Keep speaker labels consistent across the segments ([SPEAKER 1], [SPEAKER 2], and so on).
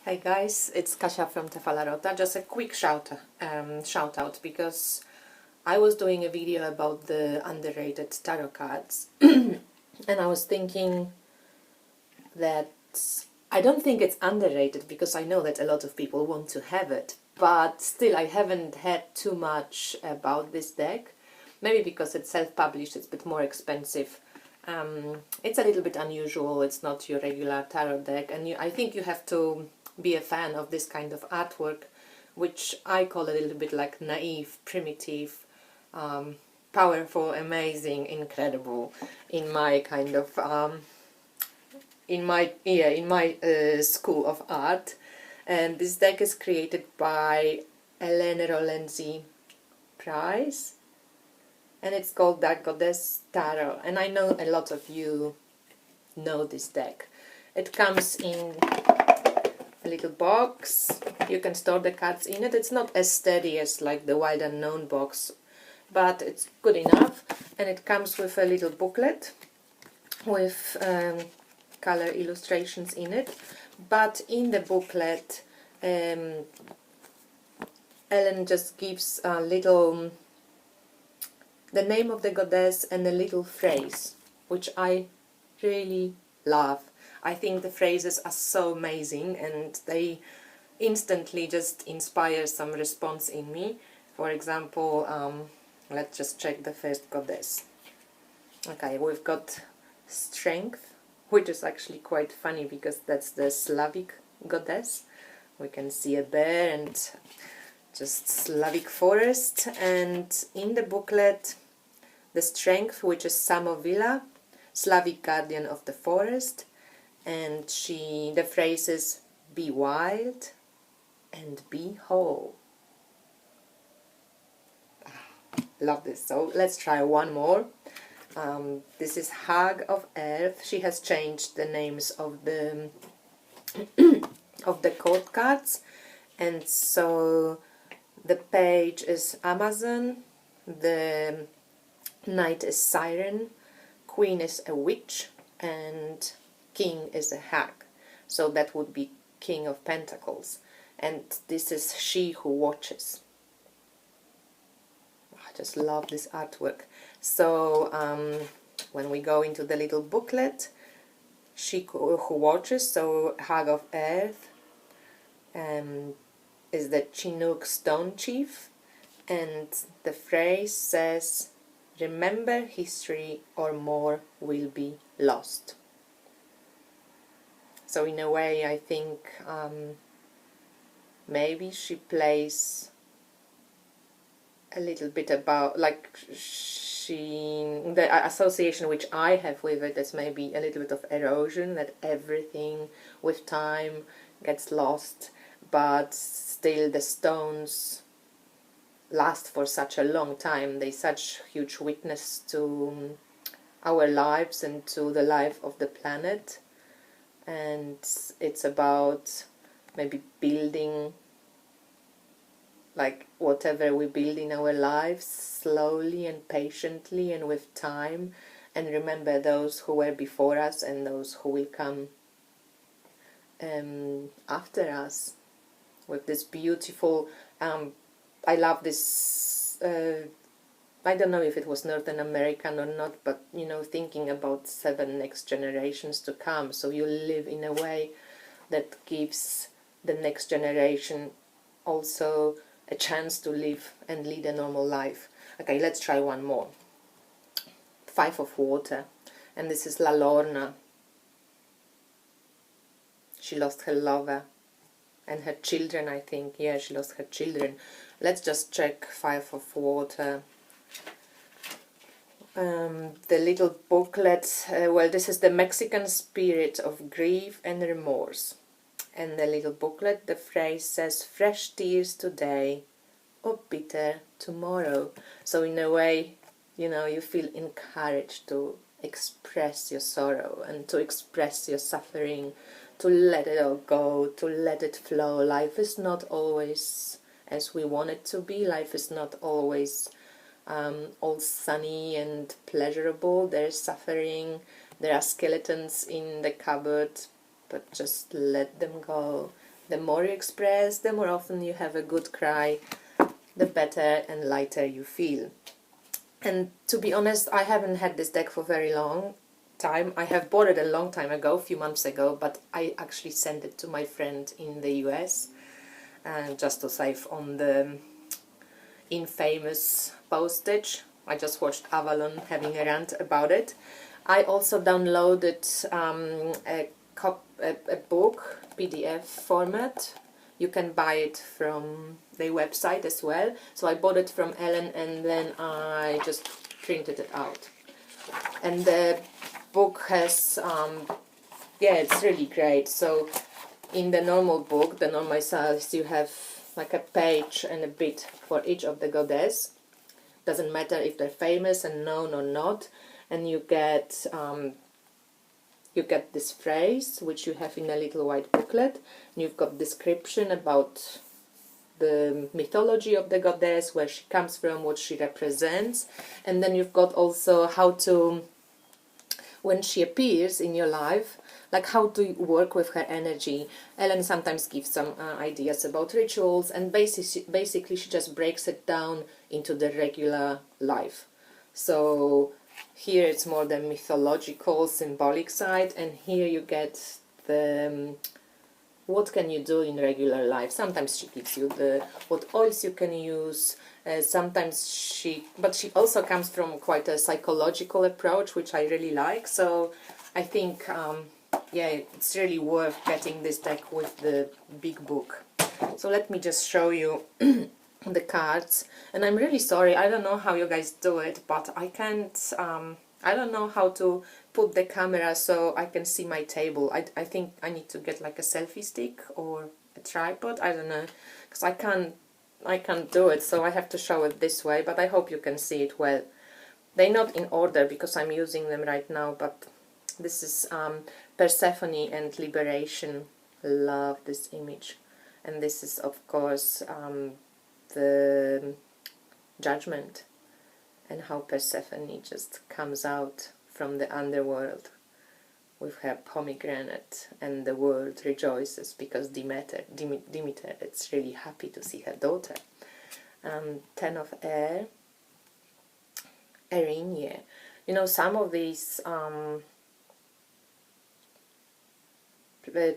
[SPEAKER 1] Hey guys, it's Kasia from Tefalarota. Just a quick shout out because I was doing a video about the underrated tarot cards and I was thinking that I don't think it's underrated because I know that a lot of people want to have it, but still I haven't had too much about this deck. Maybe because it's self-published, it's a bit more expensive. It's a little bit unusual, it's not your regular tarot deck, and I think you have to be a fan of this kind of artwork, which I call a little bit like naive, primitive, powerful, amazing, incredible in my kind of in my school of art. And this deck is created by Ellen Rolenzi Price, and it's called Dark Goddess Tarot, and I know a lot of you know this deck. It comes in a little box. You can store the cards in it. It's not as steady as like the Wild Unknown box, but it's good enough. And it comes with a little booklet with color illustrations in it. But in the booklet, Ellen just gives a little the name of the goddess and a little phrase, which I really love. I think the phrases are so amazing and they instantly just inspire some response in me. For example, let's just check the first goddess. Okay, we've got strength, which is actually quite funny because that's the Slavic goddess. We can see a bear and just Slavic forest, and in the booklet the strength, which is Samovila, Slavic guardian of the forest, and the phrase is be wild and be whole. Love this. So let's try one more. This is Hag of Earth. She has changed the names of the of the code cards, and so the page is Amazon, the knight is Siren, queen is a witch, and king is a hag. So that would be King of Pentacles, and this is She Who Watches. I just love this artwork. So when we go into the little booklet, She Who Watches, so Hag of Earth is the Chinook Stone Chief, and the phrase says, remember history or more will be lost. So in a way I think maybe she plays a little bit about, like, the association which I have with it is maybe a little bit of erosion, that everything with time gets lost, but still the stones last for such a long time. They're such huge witness to our lives and to the life of the planet, and it's about maybe building, like whatever we build in our lives, slowly and patiently and with time, and remember those who were before us and those who will come after us, with this beautiful I love this I don't know if it was Northern American or not, but you know, thinking about 7 next generations to come, so you live in a way that gives the next generation also a chance to live and lead a normal life. Okay, let's try one more. 5 of Water, and this is La Lorna. She lost her lover and her children, I think. Yeah, she lost her children. Let's just check 5 of Water. The little booklet, well, this is the Mexican spirit of grief and remorse. And the little booklet, the phrase says, fresh tears today or bitter tomorrow. So in a way, you know, you feel encouraged to express your sorrow and to express your suffering, to let it all go, to let it flow. Life is not always as we want it to be. Life is not always all sunny and pleasurable. There's suffering, there are skeletons in the cupboard, but just let them go. The more you express, the more often you have a good cry, the better and lighter you feel. And to be honest, I haven't had this deck for very long time. I have bought it a long time ago, a few months ago, but I actually sent it to my friend in the US, just to save on the infamous postage. I just watched Avalon having a rant about it. I also downloaded a book, PDF format. You can buy it from their website as well. So I bought it from Ellen and then I just printed it out. And the book has, yeah, it's really great. So in the normal book, the normal size, you have like a page and a bit for each of the goddess. Doesn't matter if they're famous and known or not. And you get this phrase, which you have in a little white booklet. And you've got description about the mythology of the goddess, where she comes from, what she represents. And then you've got also how to, when she appears in your life, like how to work with her energy. Ellen sometimes gives some ideas about rituals, and basically she just breaks it down into the regular life. So here it's more the mythological, symbolic side, and here you get the what can you do in regular life. Sometimes she gives you the what oils you can use. Sometimes she also comes from quite a psychological approach, which I really like. So I think yeah, it's really worth getting this deck with the big book. So let me just show you the cards. And I'm really sorry, I don't know how you guys do it, but I can't, I don't know how to put the camera so I can see my table. I think I need to get like a selfie stick or a tripod, I don't know, because I can't do it, so I have to show it this way, but I hope you can see it well. They're not in order because I'm using them right now, but this is Persephone and Liberation. Love this image. And this is, of course, the Judgment, and how Persephone just comes out from the underworld with her pomegranate, and the world rejoices because Demeter, it's really happy to see her daughter. Ten of Air, Erinyes. You know, some of these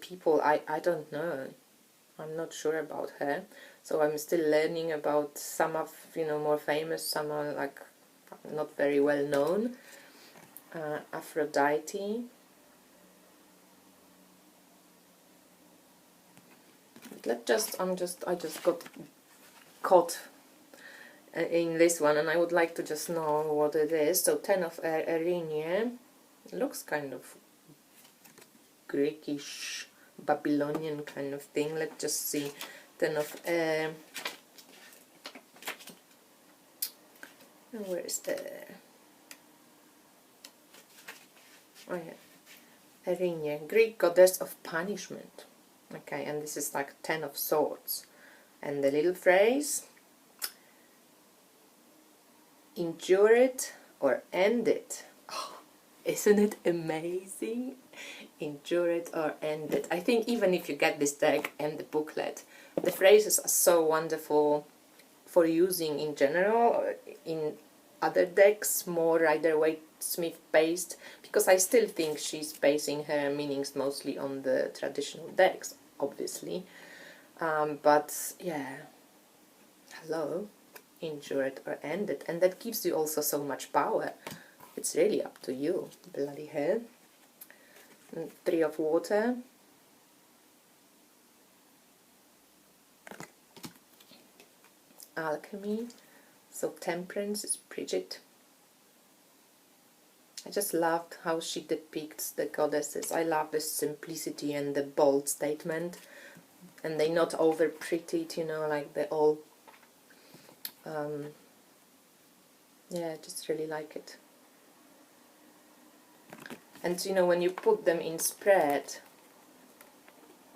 [SPEAKER 1] people, I don't know. I'm not sure about her. So I'm still learning about some of, you know, more famous, some are like not very well known. Aphrodite. I just got caught in this one, and I would like to just know what it is. So Ten of Erinyes. It looks kind of Greekish, Babylonian kind of thing. Let's just see. Ten of Air. Where is the... oh yeah. Erinyes, Greek goddess of punishment. Okay, and this is like Ten of Swords. And the little phrase, endure it or end it. Oh, isn't it amazing? Endure it or end it. I think even if you get this deck and the booklet, the phrases are so wonderful for using in general, in other decks, more Rider-Waite-Smith based, because I still think she's basing her meanings mostly on the traditional decks, obviously. But yeah, hello, endure it or end it, and that gives you also so much power. It's really up to you, bloody hell. And Three of Water. Alchemy. So Temperance is Bridget. I just loved how she depicts the goddesses. I love the simplicity and the bold statement. And they're not over prettied, you know, like they're all... yeah, I just really like it. And you know, when you put them in spread,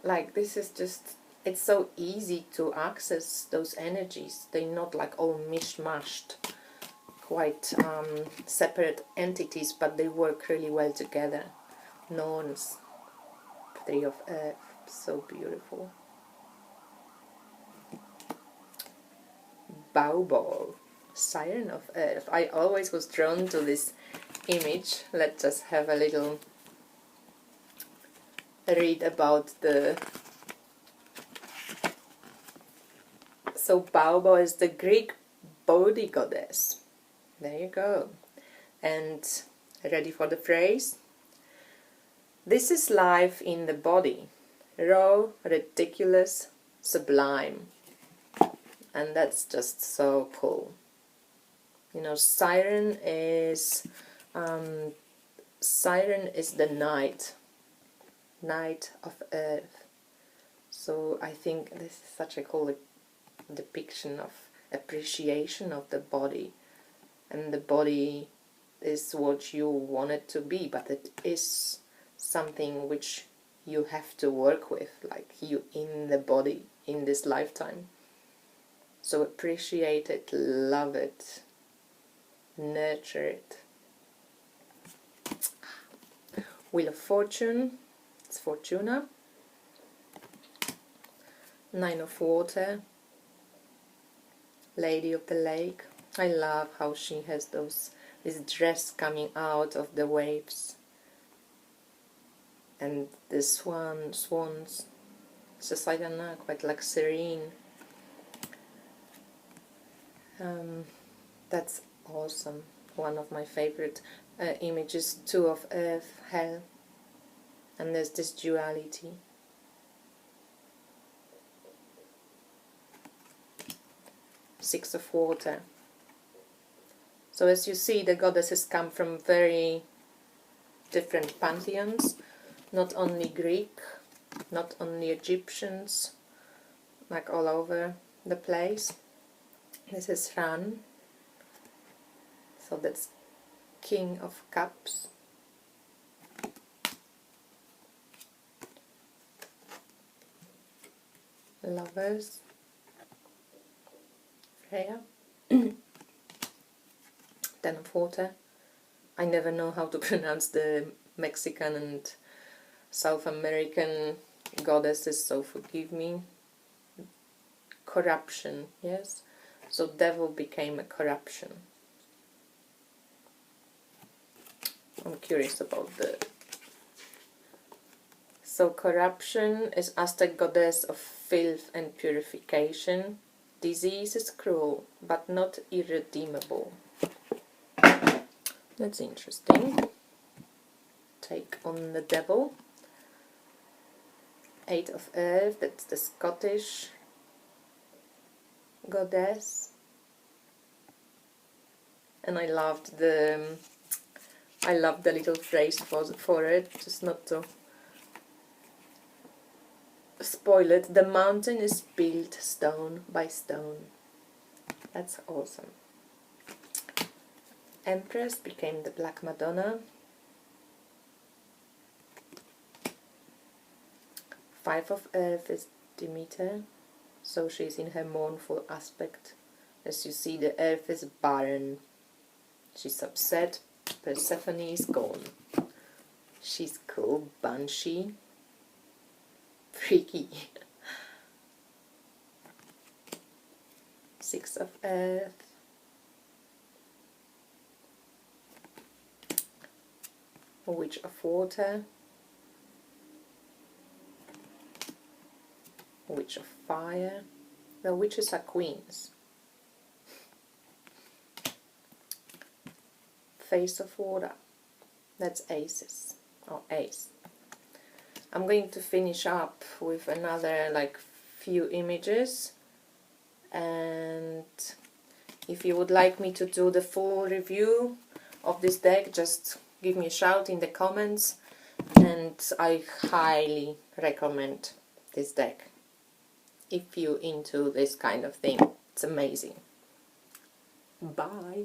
[SPEAKER 1] like this is just, it's so easy to access those energies. They're not like all mishmashed, quite separate entities, but they work really well together. Norns, Three of Earth, so beautiful. Baobao, Siren of Earth. I always was drawn to this image. Let's just have a little read about the... So Baobao is the Greek body goddess. There you go. And ready for the phrase? This is life in the body, raw, ridiculous, sublime. And that's just so cool. You know, Siren is the night of Earth. So I think this is such a cool depiction of appreciation of the body, and the body is what you want it to be, but it is something which you have to work with, like you in the body in this lifetime. So appreciate it, love it, nurture it. Wheel of Fortune, it's Fortuna. Nine of Water, Lady of the Lake. I love how she has this dress coming out of the waves, and the swans. It's just, I don't know, quite like serene. That's awesome. One of my favorite images. Two of Earth, Hell, and there's this duality. Six of Water. So as you see, the goddesses come from very different pantheons, not only Greek, not only Egyptians, like all over the place. This is Ran, so that's King of Cups. Lovers, Freya. Ten of Water. I never know how to pronounce the Mexican and South American goddesses, so forgive me. Corruption, yes. So devil became a corruption. I'm curious about the... So corruption is Aztec goddess of filth and purification. Disease is cruel, but not irredeemable. That's interesting. Take on the devil. Eight of Earth, that's the Scottish goddess. And I loved the little phrase for it, just not to spoil it. The mountain is built stone by stone. That's awesome. Empress became the Black Madonna. Five of Earth is Demeter, so she's in her mournful aspect. As you see, the earth is barren. She's upset. Persephone is gone. She's cool. Banshee. Freaky. Six of Earth. Witch of Water. Witch of Fire. The witches are queens. Face of Water. That's aces, or ace. I'm going to finish up with another few images, and if you would like me to do the full review of this deck, just give me a shout in the comments, and I highly recommend this deck if you're into this kind of thing. It's amazing. Bye.